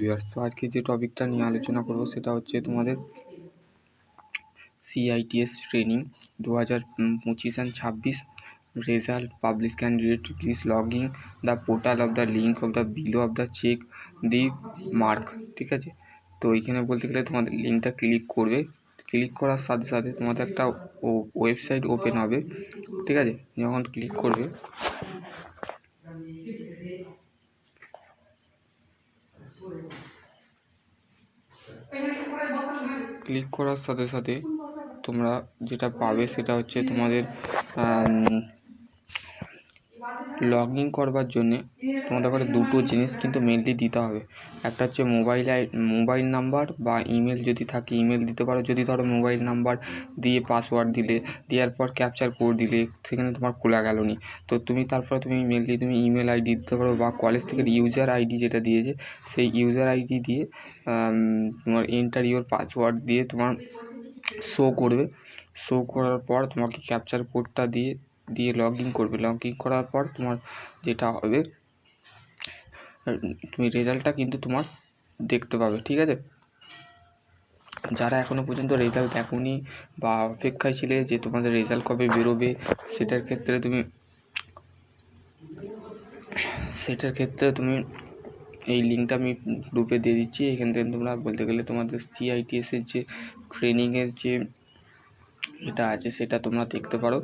Viewers, তো আজকে যে টপিকটা নিয়ে আলোচনা করব সেটা হচ্ছে তোমাদের CITS training 2025 and 26 result publish candidate please logging the portal of the link of the below of the check the mark. ঠিক আছে, তো এইখানে বলতে গেলে তোমাদের লিঙ্কটা ক্লিক করবে, ক্লিক করার সাথে সাথে তোমাদের একটা ওয়েবসাইট ওপেন হবে। ঠিক আছে, যখন ক্লিক করবে ক্লিক করার সাথে সাথে তোমরা যেটা পাবে সেটা হচ্ছে তোমাদের লগ ইন করবার জন্যে তোমাদের করে দুটো জিনিস কিন্তু মেনলি দিতে হবে। একটা হচ্ছে মোবাইল নাম্বার বা ইমেল, যদি থাকে ইমেল দিতে পারো। যদি ধরো মোবাইল নাম্বার দিয়ে পাসওয়ার্ড দিলে, দেওয়ার পর ক্যাপচার কোড দিলে, সেখানে তোমার খোলা গেল নি, তো তারপরে তুমি মেনলি ইমেল আইডি দিতে পারো বা কলেজ থেকে ইউজার আইডি যেটা দিয়েছে সেই ইউজার আইডি দিয়ে তোমার এন্টার ইওর পাসওয়ার্ড দিয়ে তোমার শো করবে। শো করার পর তোমাকে ক্যাপচার কোডটা দিয়ে লগ ইন করবে। লগ ইন করার পর তোমার যেটা হবে, তুমি রেজাল্টটা কিন্তু তোমার দেখতে পাবে। ঠিক আছে, যারা এখনও পর্যন্ত রেজাল্ট দেখোনি বা অপেক্ষায় ছিলে যে তোমাদের রেজাল্ট কবে বেরোবে, সেটার ক্ষেত্রে তুমি এই লিঙ্কটা আমি গ্রুপে দিয়ে দিচ্ছি। এখান থেকে তোমরা বলতে গেলে তোমাদের CITS-এর যে ট্রেনিংয়ের যে এটা আছে সেটা তোমরা দেখতে পারো।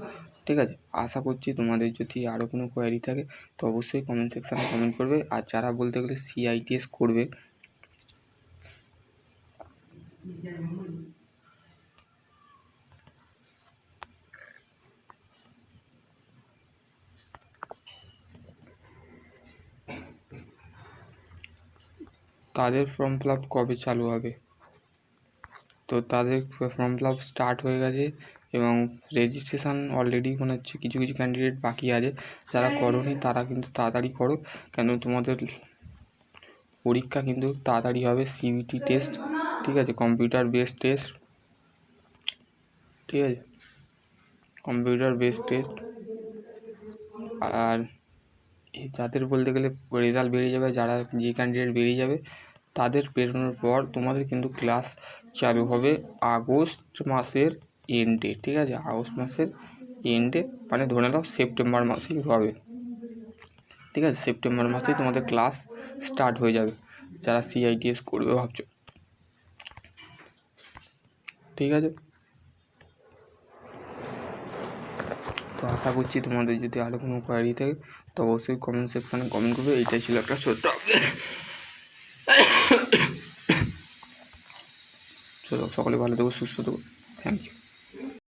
ঠিক আছে, আশা করছি তোমাদের যদি আরও কোনো কোয়ারি থাকে তো অবশ্যই কমেন্ট সেকশানে কমেন্ট করবে। আর যারা বলতে গেলে CITS করবে তাদের ফর্ম ফিল আপ কবে চালু হবে, তো তাদের ফর্ম ফিল আপ স্টার্ট হয়ে গেছে এবং রেজিস্ট্রেশন অলরেডি মনে হচ্ছে কিছু ক্যান্ডিডেট বাকি আছে। যারা করোনি তারা কিন্তু তাড়াতাড়ি করো, কেন তোমাদের পরীক্ষা কিন্তু তাড়াতাড়ি হবে। CBT টেস্ট, ঠিক আছে, কম্পিউটার বেসড টেস্ট। ঠিক আছে, কম্পিউটার বেসড টেস্ট। আর যাদের বলতে গেলে রেজাল্ট বেরিয়ে যাবে, যে ক্যান্ডিডেট বেরিয়ে যাবে তাদের বেরোনোর পর তোমাদের কিন্তু ক্লাস চালু হবে আগস্ট মাসের এন্ডে। ঠিক আছে, আগস্ট মাসের এন্ডে মানে ধরে নাও সেপ্টেম্বর মাসেই হবে। ঠিক আছে, সেপ্টেম্বর মাসেই তোমাদের ক্লাস স্টার্ট হয়ে যাবে যারা CITS করবে ভাবছো। ঠিক আছে, তো আশা করছি তোমাদের যদি আরও কোনো কোয়ারি থাকে তো অবশ্যই কমেন্ট সেকশানে কমেন্ট করবে। এইটাই ছিল একটা ছোট্ট চলো, সকলে ভালো থেকো, সুস্থ থেকো। Thank you.